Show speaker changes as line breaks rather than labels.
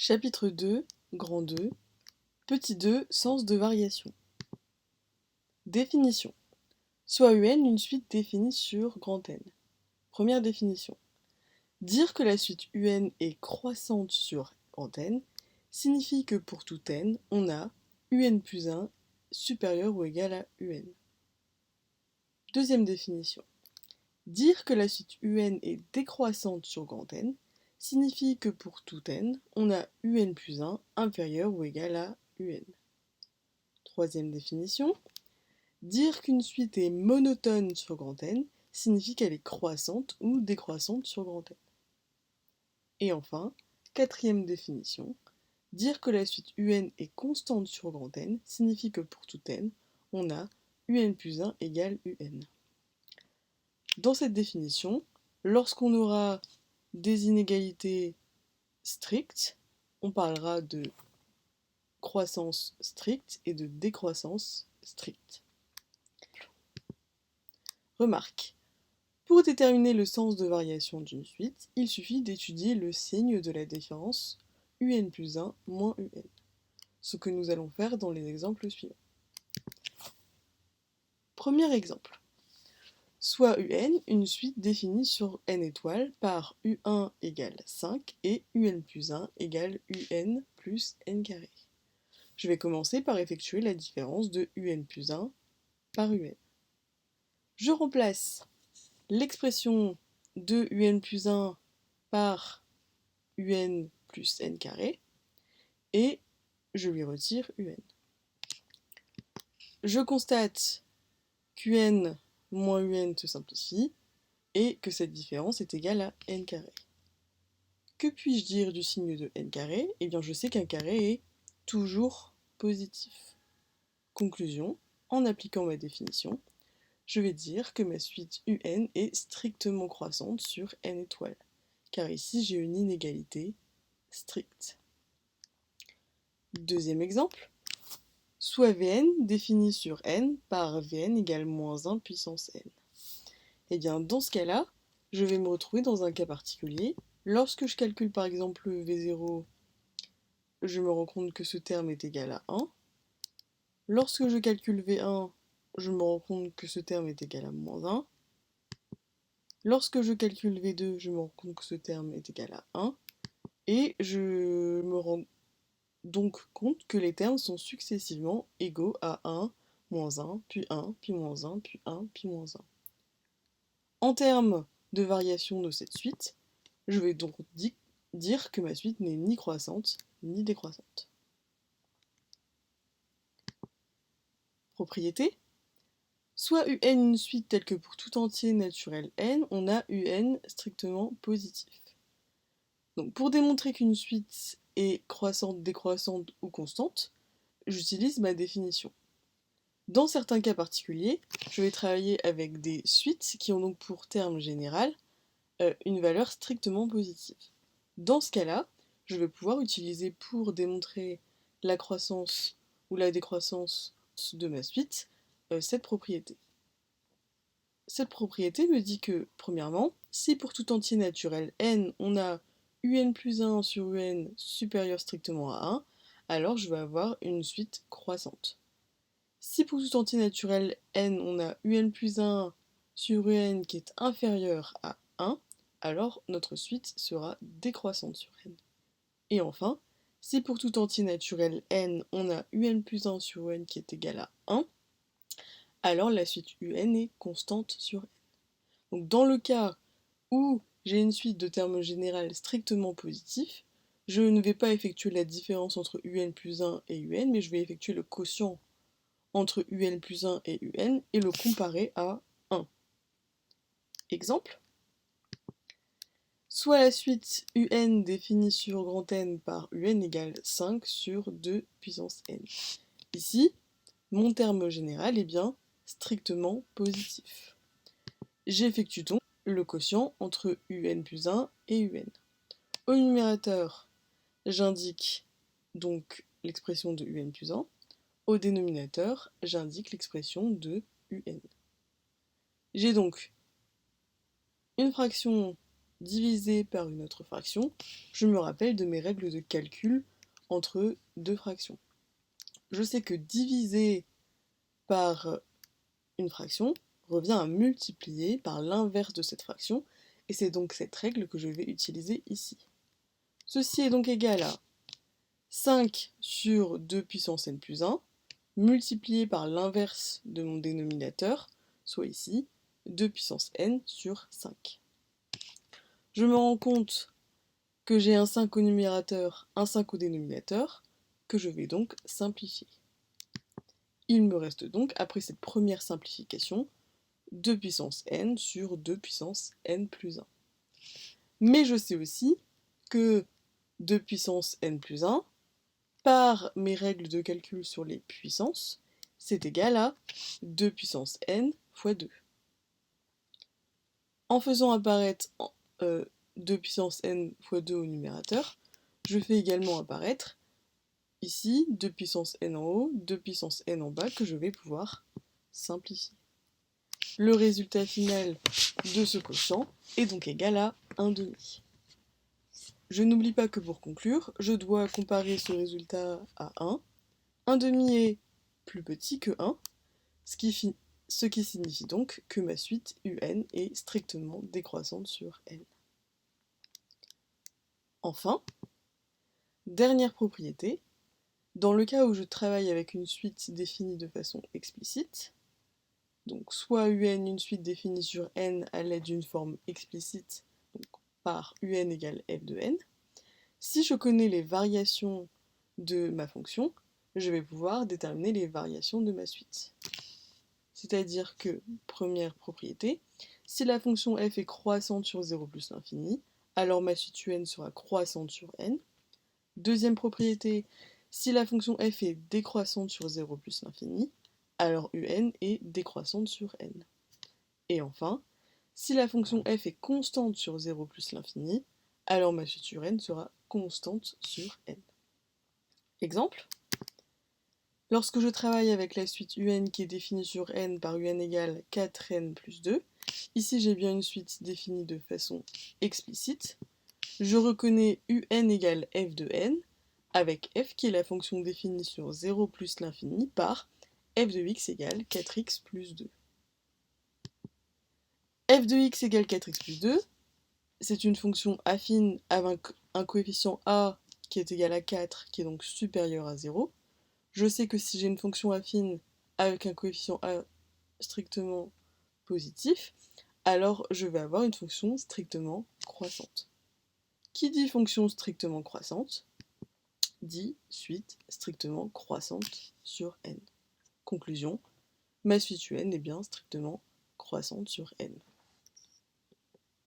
Chapitre 2, grand 2, petit 2, sens de variation. Définition. Soit UN une suite définie sur grand N. Première définition. Dire que la suite UN est croissante sur grand N signifie que pour tout N, on a UN plus 1 supérieur ou égal à UN. Deuxième définition. Dire que la suite UN est décroissante sur grand N signifie que pour tout N, on a UN plus 1 inférieur ou égal à UN. Troisième définition. Dire qu'une suite est monotone sur grand N signifie qu'elle est croissante ou décroissante sur grand N. Et enfin, quatrième définition. Dire que la suite UN est constante sur grand N signifie que pour tout N, on a UN plus 1 égale UN. Dans cette définition, lorsqu'on aura des inégalités strictes, on parlera de croissance stricte et de décroissance stricte. Remarque. Pour déterminer le sens de variation d'une suite, il suffit d'étudier le signe de la différence UN plus 1 moins UN, ce que nous allons faire dans les exemples suivants. Premier exemple. Soit UN une suite définie sur n étoiles par U1 égale 5 et UN plus 1 égale UN plus n carré. Je vais commencer par effectuer la différence de UN plus 1 par UN. Je remplace l'expression de UN plus 1 par UN plus n carré et je lui retire UN. Je constate qu'UN moins UN se simplifie et que cette différence est égale à n carré. Que puis-je dire du signe de n carré ? Eh bien, je sais qu'un carré est toujours positif. Conclusion, en appliquant ma définition, je vais dire que ma suite UN est strictement croissante sur n étoiles, car ici j'ai une inégalité stricte. Deuxième exemple, soit Vn défini sur n par Vn égale moins 1 puissance n. Et bien dans ce cas-là, je vais me retrouver dans un cas particulier. Lorsque je calcule par exemple V0, je me rends compte que ce terme est égal à 1. Lorsque je calcule V1, je me rends compte que ce terme est égal à moins 1. Lorsque je calcule V2, je me rends compte que ce terme est égal à 1. Et je me rends donc compte que les termes sont successivement égaux à 1, moins 1, puis 1, puis moins 1, puis 1, puis moins 1. En termes de variation de cette suite, je vais donc dire que ma suite n'est ni croissante ni décroissante. Propriété. Soit UN une suite telle que pour tout entier naturel n, on a UN strictement positif. Donc pour démontrer qu'une suite est croissante, décroissante ou constante, j'utilise ma définition. Dans certains cas particuliers, je vais travailler avec des suites qui ont donc pour terme général une valeur strictement positive. Dans ce cas-là, je vais pouvoir utiliser pour démontrer la croissance ou la décroissance de ma suite cette propriété. Cette propriété me dit que, premièrement, si pour tout entier naturel n, on a UN plus 1 sur UN supérieur strictement à 1, alors je vais avoir une suite croissante. Si pour tout entier naturel n, on a UN plus 1 sur UN qui est inférieur à 1, alors notre suite sera décroissante sur n. Et enfin, si pour tout entier naturel n, on a UN plus 1 sur UN qui est égal à 1, alors la suite UN est constante sur n. Donc dans le cas où j'ai une suite de termes généraux strictement positifs, je ne vais pas effectuer la différence entre UN plus 1 et UN, mais je vais effectuer le quotient entre UN plus 1 et UN et le comparer à 1. Exemple. Soit la suite UN définie sur grand N par UN égale 5 sur 2 puissance N. Ici, mon terme général est bien strictement positif. J'effectue donc le quotient entre UN plus 1 et UN. Au numérateur, j'indique donc l'expression de UN plus 1. Au dénominateur, j'indique l'expression de UN. J'ai donc une fraction diviser par une autre fraction, je me rappelle de mes règles de calcul entre deux fractions. Je sais que diviser par une fraction revient à multiplier par l'inverse de cette fraction, et c'est donc cette règle que je vais utiliser ici. Ceci est donc égal à 5 sur 2 puissance n plus 1, multiplié par l'inverse de mon dénominateur, soit ici 2 puissance n sur 5. Je me rends compte que j'ai un 5 au numérateur, un 5 au dénominateur, que je vais donc simplifier. Il me reste donc, après cette première simplification, 2 puissance n sur 2 puissance n plus 1. Mais je sais aussi que 2 puissance n plus 1, par mes règles de calcul sur les puissances, c'est égal à 2 puissance n fois 2. En faisant apparaître 2 puissance n fois 2 au numérateur, je fais également apparaître ici 2 puissance n en haut, 2 puissance n en bas, que je vais pouvoir simplifier. Le résultat final de ce quotient est donc égal à 1/2. Je n'oublie pas que pour conclure, je dois comparer ce résultat à 1. 1/2 est plus petit que 1, ce qui signifie donc que ma suite un est strictement décroissante sur n. Enfin, dernière propriété, dans le cas où je travaille avec une suite définie de façon explicite, donc soit un une suite définie sur n à l'aide d'une forme explicite, donc par un égale f de n, si je connais les variations de ma fonction, je vais pouvoir déterminer les variations de ma suite. C'est-à-dire que, première propriété, si la fonction f est croissante sur 0 plus l'infini, alors ma suite un sera croissante sur n. Deuxième propriété, si la fonction f est décroissante sur 0 plus l'infini, alors un est décroissante sur n. Et enfin, si la fonction f est constante sur 0 plus l'infini, alors ma suite sur n sera constante sur n. Exemple, lorsque je travaille avec la suite un qui est définie sur n par un égale 4n plus 2, ici j'ai bien une suite définie de façon explicite, je reconnais un égale f de n, avec f qui est la fonction définie sur 0 plus l'infini par f de x égale 4x plus 2. f de x égale 4x plus 2, c'est une fonction affine avec un coefficient a qui est égal à 4, qui est donc supérieur à 0. Je sais que si j'ai une fonction affine avec un coefficient a strictement positif, alors je vais avoir une fonction strictement croissante. Qui dit fonction strictement croissante dit suite strictement croissante sur n. Conclusion, ma suite un est bien strictement croissante sur n.